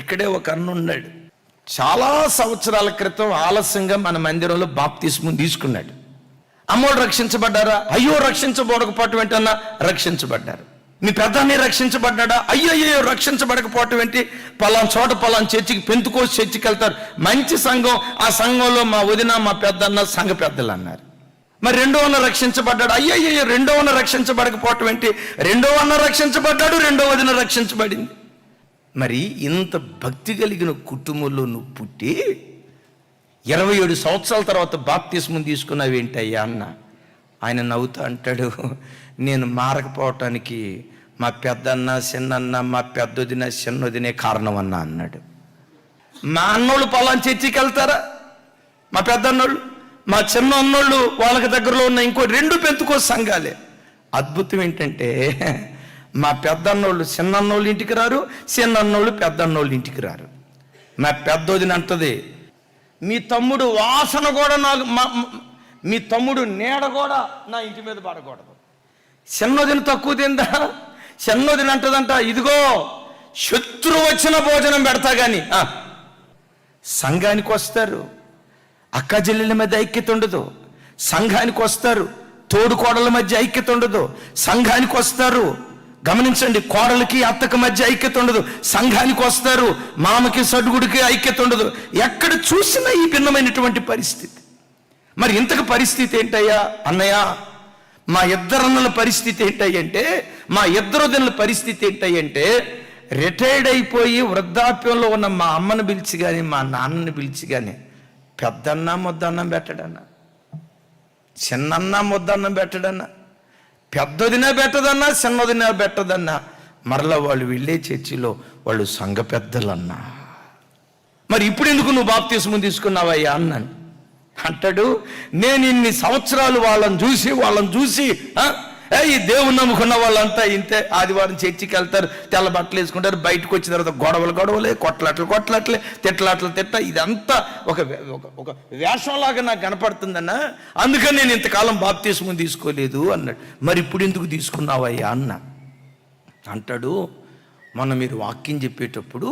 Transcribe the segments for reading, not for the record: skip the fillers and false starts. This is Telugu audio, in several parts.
ఇక్కడే ఒక అన్న ఉన్నాడు, చాలా సంవత్సరాల క్రితం ఆలస్యంగా మన మందిరంలో బాప్తిస్మం తీసుకున్నాడు. అమ్మోడు రక్షించబడ్డారా? అయ్యో రక్షించబడకపోవటం ఏంటన్నా? రక్షించబడ్డారు. మీ పెద్దాన్ని రక్షించబడ్డా? అయ్యో రక్షించబడకపోవటం ఏంటి? పలానా చోట పలానా చర్చికి, పెంతుకోసి చర్చికి వెళ్తారు, మంచి సంఘం, ఆ సంఘంలో మా వదిన మా పెద్దన్న సంఘ పెద్దలు అన్నారు. మరి రెండో అన్న రక్షించబడ్డాడు? అయ్యో రెండో అన్న రక్షించబడకపోవటం ఏంటి? రెండో అన్న రక్షించబడ్డాడు, రెండో వదిన రక్షించబడింది. మరి ఇంత భక్తి కలిగిన కుటుంబంలో నువ్వు పుట్టి 27 సంవత్సరాల తర్వాత బాప్తిస్మం తీసుకున్నావేంటయ్యా అన్న. ఆయన నవ్వుతూ అంటాడు, నేను మారకపోవటానికి మా పెద్దన్న చిన్నన్న మా పెద్దొదిన చిన్నొదినే కారణం అన్నా అన్నాడు. మా అన్నోళ్ళు పలానా చర్చికి వెళ్తారా? మా పెద్దన్నోళ్ళు, మా చిన్న అన్నోళ్ళు వాళ్ళకి దగ్గరలో ఉన్న ఇంకో 2 పెంతుకోసు సంఘాలే. అద్భుతం ఏంటంటే మా పెద్దన్నోళ్ళు చిన్నన్నోళ్ళు ఇంటికి రారు, చిన్నన్నోళ్ళు పెద్దన్నోళ్ళు ఇంటికి రారు. మా పెద్దొదిన అంటది, మీ తమ్ముడు వాసన కూడా నాకు, మీ తమ్ముడు నీడ కూడా నా ఇంటి మీద పడకూడదు. చిన్నదిన తక్కువ తిందా? చిన్నదిన అంటదంట, ఇదిగో శత్రువు వచ్చిన భోజనం పెడతా కానీ. సంఘానికి వస్తారు, అక్క చెల్లెల మధ్య ఐక్యత ఉండదు. సంఘానికి వస్తారు, తోడు కోడల మధ్య ఐక్యత ఉండదు. సంఘానికి వస్తారు, గమనించండి, కోడలికి అత్తకి మధ్య ఐక్యత ఉండదు. సంఘానికి వస్తారు, మామకి సడుగుడికి ఐక్యత ఉండదు. ఎక్కడ చూసినా ఈ భిన్నమైనటువంటి పరిస్థితి. మరి ఇంతకు పరిస్థితి ఏంటయ్యా అన్నయ్య? మా ఇద్దరన్నల పరిస్థితి ఏంటంటే, మా ఇద్దరుదినల పరిస్థితి ఏంటంటే, రిటైర్డ్ అయిపోయి వృద్ధాప్యంలో ఉన్న మా అమ్మని పిలిచి కానీ మా నాన్నని పిలిచి కానీ పెద్దన్న ముద్దన్నం పెట్టడన్నా, చిన్నన్న ముద్దన్నం పెట్టడన్నా, పెద్దదినే పెట్టదన్నా, చిన్నదినే పెట్టదన్నా, మరలా వాళ్ళు వెళ్ళే చర్చిలో వాళ్ళు సంఘ పెద్దలన్నా. మరి ఇప్పుడు ఎందుకు నువ్వు బాప్తిస్మం తీసుకున్నావయ్యా అన్నాను. అంటాడు, నేను ఇన్ని సంవత్సరాలు వాళ్ళని చూసి ఈ దేవుని నమ్ముకున్న వాళ్ళంతా ఇంతే, ఆదివారం చర్చికి వెళ్తారు, తెల్ల బట్టలు వేసుకుంటారు, బయటకు వచ్చిన తర్వాత గొడవలే, కొట్లాట్లే, తిట్ల, ఇదంతా ఒక వేషంలాగా నాకు కనపడుతుందన్నా, అందుకని నేను ఇంతకాలం బాప్తిస్మం తీసుకోలేదు అన్నాడు. మరి ఇప్పుడు ఎందుకు తీసుకున్నావయ్యా అన్న. అంటాడు, మొన్న మీరు వాక్యం చెప్పేటప్పుడు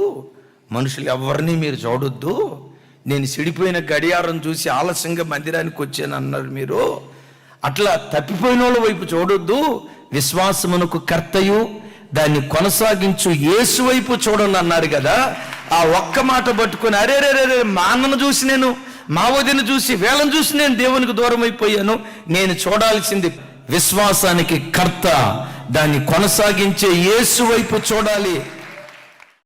మనుషులు ఎవరిని మీరు చూడొద్దు, నేను చెడిపోయిన గడియారం చూసి ఆలస్యంగా మందిరానికి వచ్చాను అన్నారు మీరు, అట్లా తప్పిపోయిన వాళ్ళ వైపు చూడొద్దు, విశ్వాసమునకు కర్తయు దాన్ని కొనసాగించు యేసు వైపు చూడండి అన్నారు కదా. ఆ ఒక్క మాట పట్టుకొని అరే మా అన్నను చూసి, నేను మా వదిన చూసి, వీళ్ళని చూసి నేను దేవునికి దూరం అయిపోయాను. నేను చూడాల్సింది విశ్వాసానికి కర్త, దాన్ని కొనసాగించే యేసు వైపు చూడాలి.